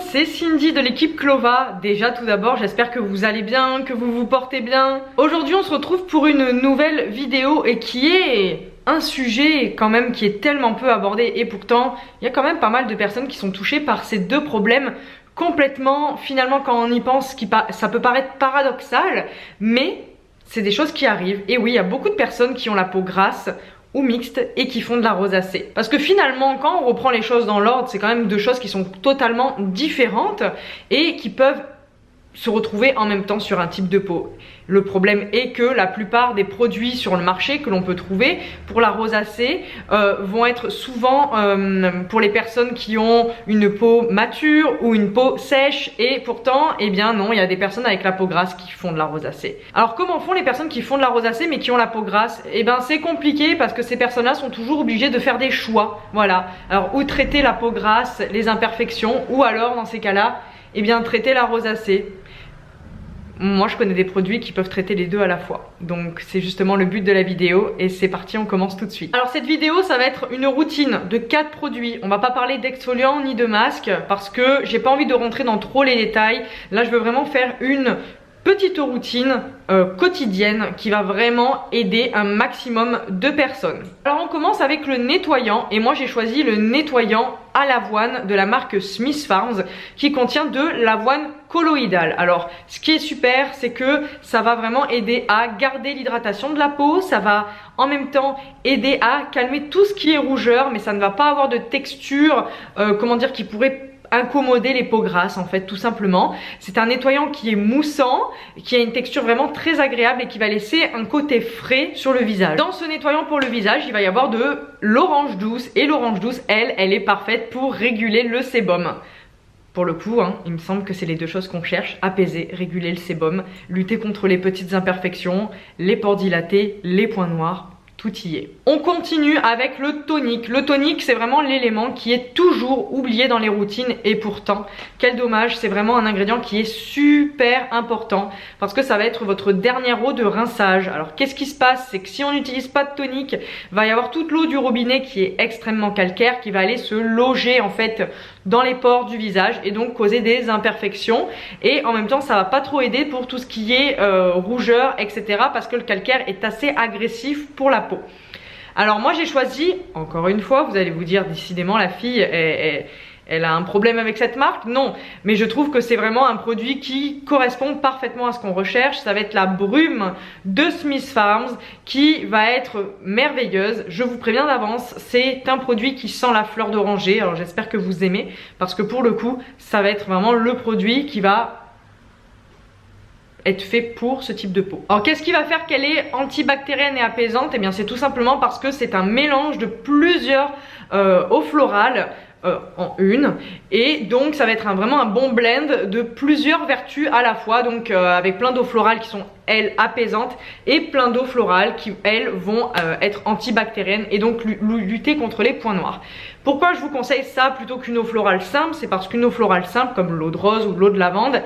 c'est Cindy de l'équipe Clova. Déjà tout d'abord, j'espère que vous allez bien, que vous vous portez bien. Aujourd'hui on se retrouve pour une nouvelle vidéo et qui est un sujet quand même qui est tellement peu abordé et pourtant il y a quand même pas mal de personnes qui sont touchées par ces deux problèmes complètement, finalement quand on y pense, ça peut paraître paradoxal, mais c'est des choses qui arrivent. Et oui, il y a beaucoup de personnes qui ont la peau grasse ou mixte et qui font de la rosacée. Parce que finalement, quand on reprend les choses dans l'ordre, c'est quand même deux choses qui sont totalement différentes et qui peuvent se retrouver en même temps sur un type de peau. Le problème est que la plupart des produits sur le marché que l'on peut trouver pour la rosacée vont être souvent pour les personnes qui ont une peau mature ou une peau sèche, et pourtant, eh bien non, il y a des personnes avec la peau grasse qui font de la rosacée. Alors comment font les personnes qui font de la rosacée mais qui ont la peau grasse? Eh bien c'est compliqué parce que ces personnes-là sont toujours obligées de faire des choix. Voilà. Alors ou traiter la peau grasse, les imperfections, ou alors dans ces cas-là, eh bien traiter la rosacée. Moi je connais des produits qui peuvent traiter les deux à la fois. Donc c'est justement le but de la vidéo et c'est parti, on commence tout de suite. Alors cette vidéo ça va être une routine de 4 produits. On va pas parler d'exfoliant ni de masque parce que j'ai pas envie de rentrer dans trop les détails. Là je veux vraiment faire une petite routine quotidienne qui va vraiment aider un maximum de personnes. Alors on commence avec le nettoyant et moi j'ai choisi le nettoyant à l'avoine de la marque Smith Farms qui contient de l'avoine colloïdale. Alors ce qui est super, c'est que ça va vraiment aider à garder l'hydratation de la peau, ça va en même temps aider à calmer tout ce qui est rougeur, mais ça ne va pas avoir de texture comment dire, qui pourrait incommoder les peaux grasses en fait, tout simplement. C'est un nettoyant qui est moussant, qui a une texture vraiment très agréable et qui va laisser un côté frais sur le visage. Dans ce nettoyant pour le visage, il va y avoir de l'orange douce et l'orange douce, elle est parfaite pour réguler le sébum. Pour le coup, hein, il me semble que c'est les deux choses qu'on cherche: apaiser, réguler le sébum, lutter contre les petites imperfections, les pores dilatés, les points noirs. Tout y est. On continue avec le tonique. Le tonique, c'est vraiment l'élément qui est toujours oublié dans les routines et pourtant, quel dommage, c'est vraiment un ingrédient qui est super important parce que ça va être votre dernière eau de rinçage. Alors qu'est-ce qui se passe? C'est que si on n'utilise pas de tonique, va y avoir toute l'eau du robinet qui est extrêmement calcaire qui va aller se loger en fait dans les pores du visage et donc causer des imperfections, et en même temps ça va pas trop aider pour tout ce qui est rougeur, etc., parce que le calcaire est assez agressif pour la peau. Alors moi j'ai choisi, encore une fois vous allez vous dire décidément la fille elle a un problème avec cette marque. Non, mais je trouve que c'est vraiment un produit qui correspond parfaitement à ce qu'on recherche. Ça va être la brume de Smith Farms qui va être merveilleuse. Je vous préviens d'avance, c'est un produit qui sent la fleur d'oranger. Alors j'espère que vous aimez parce que pour le coup, ça va être vraiment le produit qui va être fait pour ce type de peau. Alors qu'est-ce qui va faire qu'elle est antibactérienne et apaisante? Eh bien c'est tout simplement parce que c'est un mélange de plusieurs eaux florales en une, et donc ça va être vraiment un bon blend de plusieurs vertus à la fois, donc avec plein d'eau florales qui sont elles apaisantes et plein d'eau florales qui elles vont être antibactériennes et donc lutter contre les points noirs. Pourquoi je vous conseille ça plutôt qu'une eau florale simple? C'est parce qu'une eau florale simple comme l'eau de rose ou l'eau de lavande,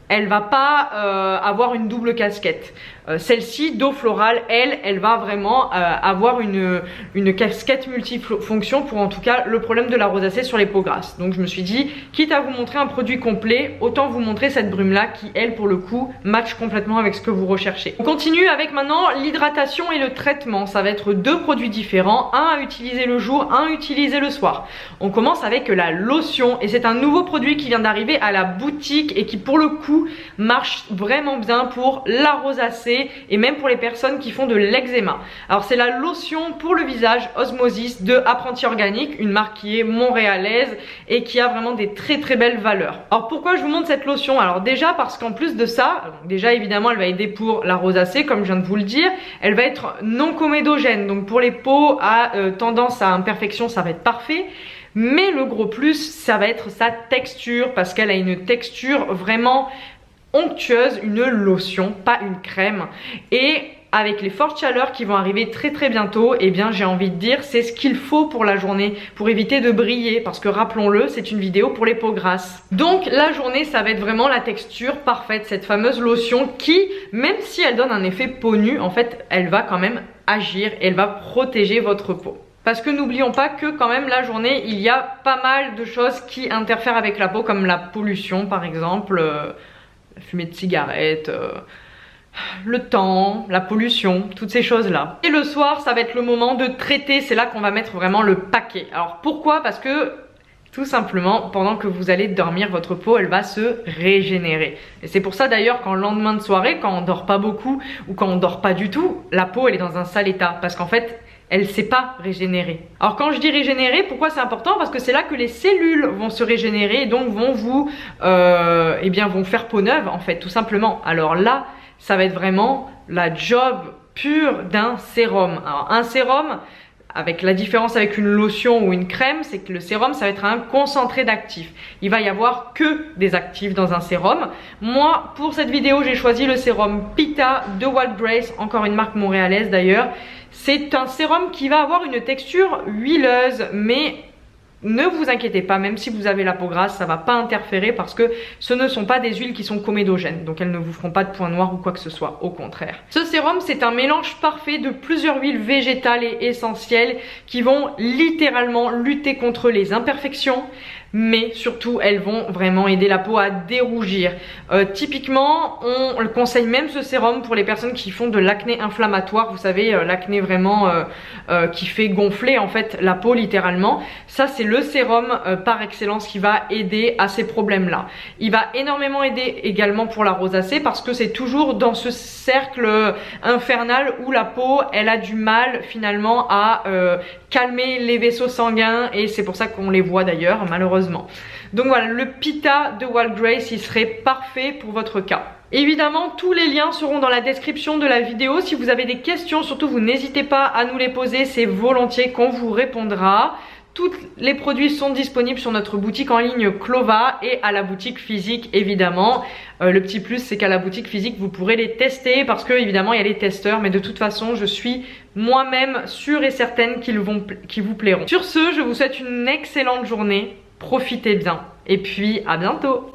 elle va pas avoir une double casquette. Celle-ci d'eau florale, elle va vraiment avoir une casquette multifonction pour en tout cas le problème de la rosacée sur les peaux grasses. Donc je me suis dit, quitte à vous montrer un produit complet, autant vous montrer cette brume là qui elle pour le coup match complètement avec ce que vous recherchez. On continue avec maintenant l'hydratation et le traitement. Ça va être deux produits différents, un à utiliser le jour, un à utiliser le soir. On commence avec la lotion et c'est un nouveau produit qui vient d'arriver à la boutique et qui pour le coup marche vraiment bien pour la rosacée et même pour les personnes qui font de l'eczéma. Alors c'est la lotion pour le visage Osmosis de Apprenti Organique, une marque qui est montréalaise et qui a vraiment des très belles valeurs. Alors pourquoi je vous montre cette lotion? Alors déjà parce qu'en plus de ça, déjà évidemment elle va aider pour la rosacée comme je viens de vous le dire, elle va être non comédogène, donc pour les peaux à tendance à imperfection ça va être parfait. Mais le gros plus ça va être sa texture parce qu'elle a une texture vraiment onctueuse, une lotion, pas une crème, et avec les fortes chaleurs qui vont arriver très bientôt, eh bien j'ai envie de dire c'est ce qu'il faut pour la journée pour éviter de briller parce que rappelons-le, c'est une vidéo pour les peaux grasses. Donc la journée ça va être vraiment la texture parfaite, cette fameuse lotion qui, même si elle donne un effet peau nue, en fait elle va quand même agir et elle va protéger votre peau. Parce que n'oublions pas que quand même la journée, il y a pas mal de choses qui interfèrent avec la peau, comme la pollution par exemple, la fumée de cigarette, le temps, la pollution, toutes ces choses-là. Et le soir, ça va être le moment de traiter, c'est là qu'on va mettre vraiment le paquet. Alors pourquoi? Parce que tout simplement, pendant que vous allez dormir, votre peau, elle va se régénérer. Et c'est pour ça d'ailleurs qu'en lendemain de soirée, quand on dort pas beaucoup ou quand on dort pas du tout, la peau, elle est dans un sale état. Parce qu'en fait, elle s'est pas régénérée. Alors quand je dis régénérer, pourquoi c'est important? Parce que c'est là que les cellules vont se régénérer et donc vont vous, vont faire peau neuve en fait, tout simplement. Alors là, ça va être vraiment la job pure d'un sérum. Alors un sérum, avec la différence avec une lotion ou une crème, c'est que le sérum, ça va être un concentré d'actifs. Il va y avoir que des actifs dans un sérum. Moi, pour cette vidéo, j'ai choisi le sérum Pita de Wild Grace, encore une marque montréalaise d'ailleurs. C'est un sérum qui va avoir une texture huileuse, mais ne vous inquiétez pas, même si vous avez la peau grasse, ça va pas interférer parce que ce ne sont pas des huiles qui sont comédogènes. Donc elles ne vous feront pas de points noirs ou quoi que ce soit, au contraire. Ce sérum, c'est un mélange parfait de plusieurs huiles végétales et essentielles qui vont littéralement lutter contre les imperfections, mais surtout elles vont vraiment aider la peau à dérougir. Typiquement, on le conseille même ce sérum pour les personnes qui font de l'acné inflammatoire. Vous savez, l'acné vraiment qui fait gonfler en fait la peau littéralement. Ça, c'est le sérum par excellence qui va aider à ces problèmes-là. Il va énormément aider également pour la rosacée parce que c'est toujours dans ce cercle infernal où la peau, elle a du mal finalement à calmer les vaisseaux sanguins et c'est pour ça qu'on les voit d'ailleurs malheureusement. Donc voilà, le Pita de Wild Grace, il serait parfait pour votre cas. Évidemment, tous les liens seront dans la description de la vidéo. Si vous avez des questions, surtout vous n'hésitez pas à nous les poser, c'est volontiers qu'on vous répondra. Tous les produits sont disponibles sur notre boutique en ligne Clova et à la boutique physique évidemment. Le petit plus, c'est qu'à la boutique physique vous pourrez les tester parce que évidemment il y a les testeurs, mais de toute façon je suis moi-même sûre et certaine qu'ils vous plairont. Sur ce, je vous souhaite une excellente journée, profitez bien et puis à bientôt.